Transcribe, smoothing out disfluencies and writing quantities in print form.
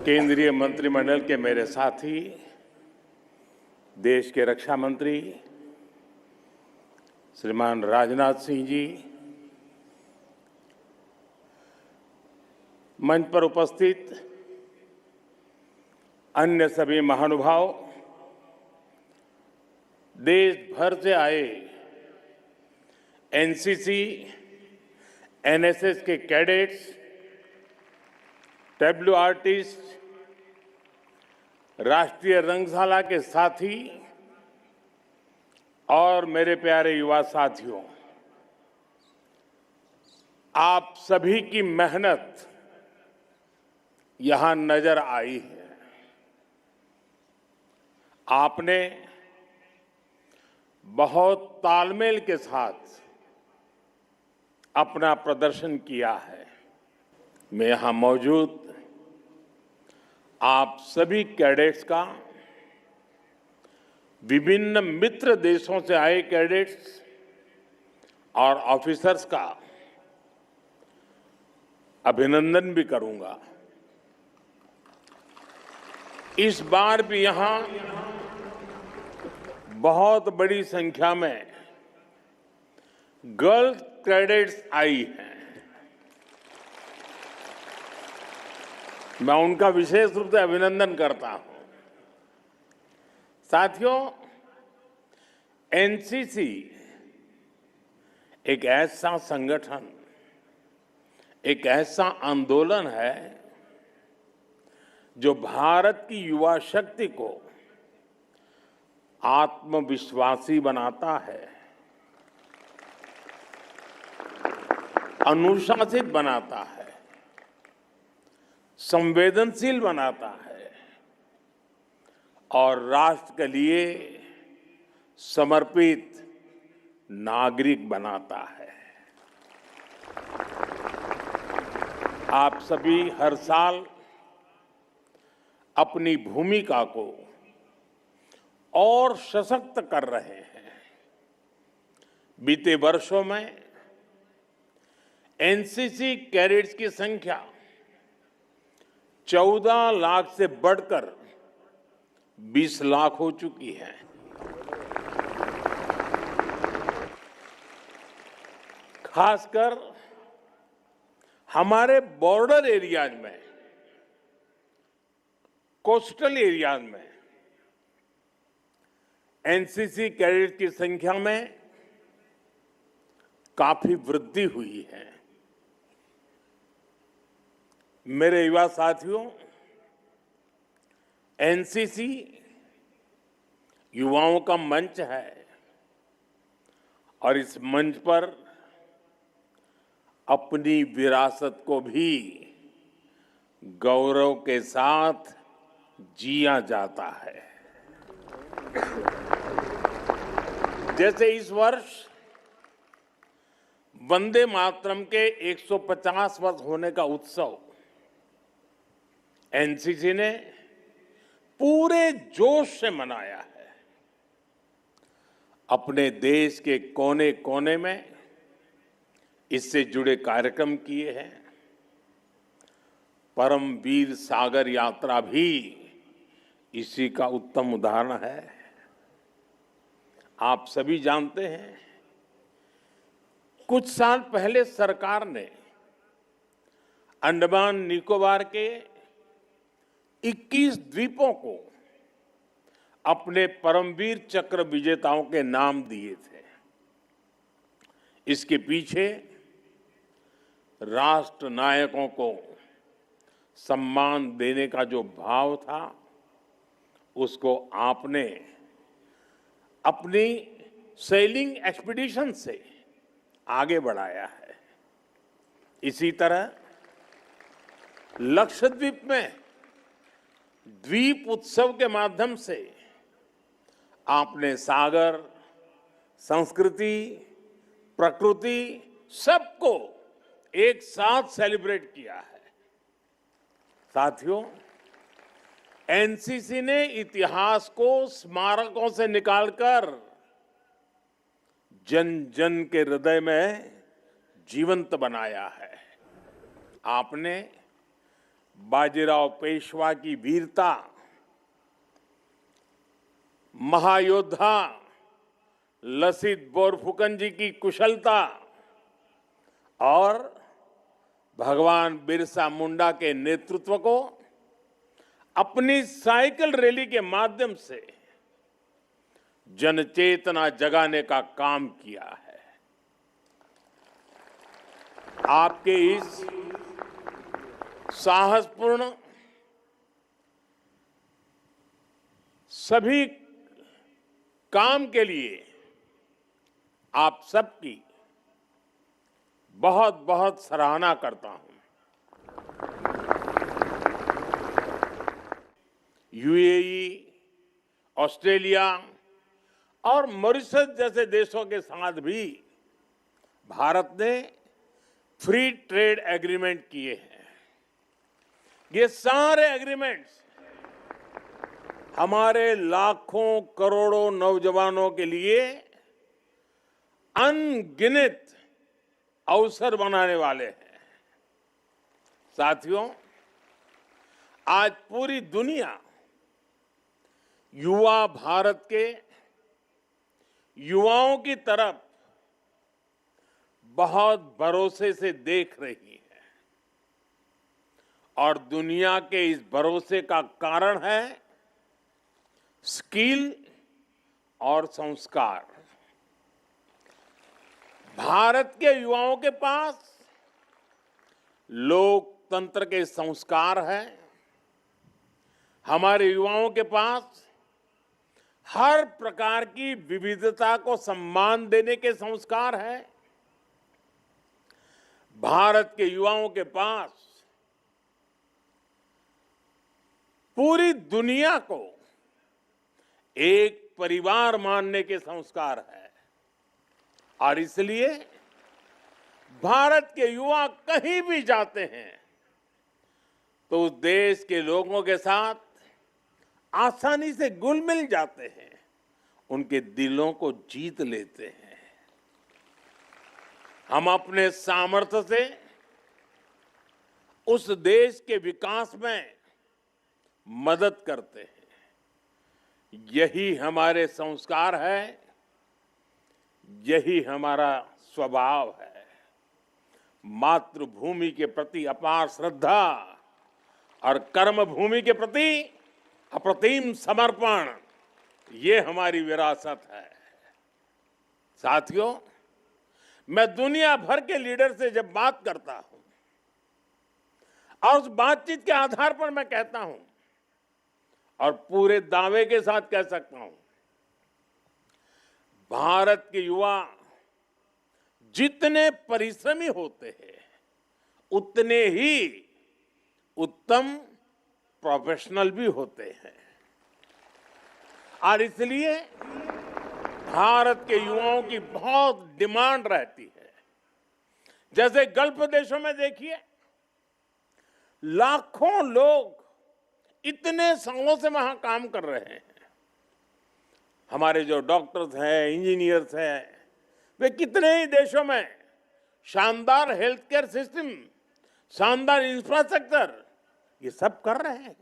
केंद्रीय मंत्रिमंडल के मेरे साथी, देश के रक्षा मंत्री श्रीमान राजनाथ सिंह जी, मंच पर उपस्थित अन्य सभी महानुभाव, देश भर से आए एनसीसी, एनएसएस के कैडेट्स, डब्ल्यू आर्टिस्ट, राष्ट्रीय रंगशाला के साथी और मेरे प्यारे युवा साथियों, आप सभी की मेहनत यहां नजर आई है। आपने बहुत तालमेल के साथ अपना प्रदर्शन किया है। मैं यहां मौजूद आप सभी कैडेट्स का, विभिन्न मित्र देशों से आए कैडेट्स और ऑफिसर्स का अभिनंदन भी करूंगा। इस बार भी यहां बहुत बड़ी संख्या में गर्ल्स कैडेट्स आई हैं। मैं उनका विशेष रूप से अभिनंदन करता हूं। साथियों, एनसीसी एक ऐसा संगठन, एक ऐसा आंदोलन है जो भारत की युवा शक्ति को आत्मविश्वासी बनाता है, अनुशासित बनाता है, संवेदनशील बनाता है और राष्ट्र के लिए समर्पित नागरिक बनाता है। आप सभी हर साल अपनी भूमिका को और सशक्त कर रहे हैं। बीते वर्षों में एनसीसी कैडेट्स की संख्या 14 लाख से बढ़कर 20 लाख हो चुकी है। खासकर हमारे बॉर्डर एरियाज में, कोस्टल एरियाज में एनसीसी कैडेट की संख्या में काफी वृद्धि हुई है। मेरे युवा साथियों, एनसीसी युवाओं का मंच है और इस मंच पर अपनी विरासत को भी गौरव के साथ जिया जाता है। जैसे इस वर्ष वंदे मातरम के 150 वर्ष होने का उत्सव एनसीसी ने पूरे जोश से मनाया है। अपने देश के कोने कोने में इससे जुड़े कार्यक्रम किए हैं। परमवीर सागर यात्रा भी इसी का उत्तम उदाहरण है। आप सभी जानते हैं, कुछ साल पहले सरकार ने अंडमान निकोबार के 21 द्वीपों को अपने परमवीर चक्र विजेताओं के नाम दिए थे। इसके पीछे राष्ट्र नायकों को सम्मान देने का जो भाव था, उसको आपने अपनी सेलिंग एक्सपीडिशन से आगे बढ़ाया है। इसी तरह लक्षद्वीप में द्वीप उत्सव के माध्यम से आपने सागर, संस्कृति, प्रकृति सबको एक साथ सेलिब्रेट किया है। साथियों, एनसीसी ने इतिहास को स्मारकों से निकालकर जन जन के हृदय में जीवंत बनाया है। आपने बाजीराव पेशवा की वीरता, महायोद्धा लसित बोरफुकन जी की कुशलता और भगवान बिरसा मुंडा के नेतृत्व को अपनी साइकिल रैली के माध्यम से जनचेतना जगाने का काम किया है। आपके इस साहसपूर्ण सभी काम के लिए आप सबकी बहुत बहुत सराहना करता हूं। यूएई, ऑस्ट्रेलिया और मॉरिशस जैसे देशों के साथ भी भारत ने फ्री ट्रेड एग्रीमेंट किए हैं। ये सारे एग्रीमेंट्स हमारे लाखों करोड़ों नौजवानों के लिए अनगिनत अवसर बनाने वाले हैं। साथियों, आज पूरी दुनिया युवा भारत के युवाओं की तरफ बहुत भरोसे से देख रही है और दुनिया के इस भरोसे का कारण है स्किल और संस्कार। भारत के युवाओं के पास लोकतंत्र के संस्कार हैं। हमारे युवाओं के पास हर प्रकार की विविधता को सम्मान देने के संस्कार हैं। भारत के युवाओं के पास पूरी दुनिया को एक परिवार मानने के संस्कार है और इसलिए भारत के युवा कहीं भी जाते हैं तो उस देश के लोगों के साथ आसानी से घुल मिल जाते हैं, उनके दिलों को जीत लेते हैं। हम अपने सामर्थ्य से उस देश के विकास में मदद करते हैं। यही हमारे संस्कार है, यही हमारा स्वभाव है। मातृभूमि के प्रति अपार श्रद्धा और कर्मभूमि के प्रति अप्रतिम समर्पण, ये हमारी विरासत है। साथियों, मैं दुनिया भर के लीडर से जब बात करता हूं और उस बातचीत के आधार पर मैं कहता हूं और पूरे दावे के साथ कह सकता हूं, भारत के युवा जितने परिश्रमी होते हैं उतने ही उत्तम प्रोफेशनल भी होते हैं और इसलिए भारत के युवाओं की बहुत डिमांड रहती है। जैसे गल्फ देशों में देखिए, लाखों लोग इतने सालों से वहां काम कर रहे हैं। हमारे जो डॉक्टर्स हैं, इंजीनियर्स हैं, वे कितने ही देशों में शानदार हेल्थ केयर सिस्टम, शानदार इंफ्रास्ट्रक्चर, ये सब कर रहे हैं।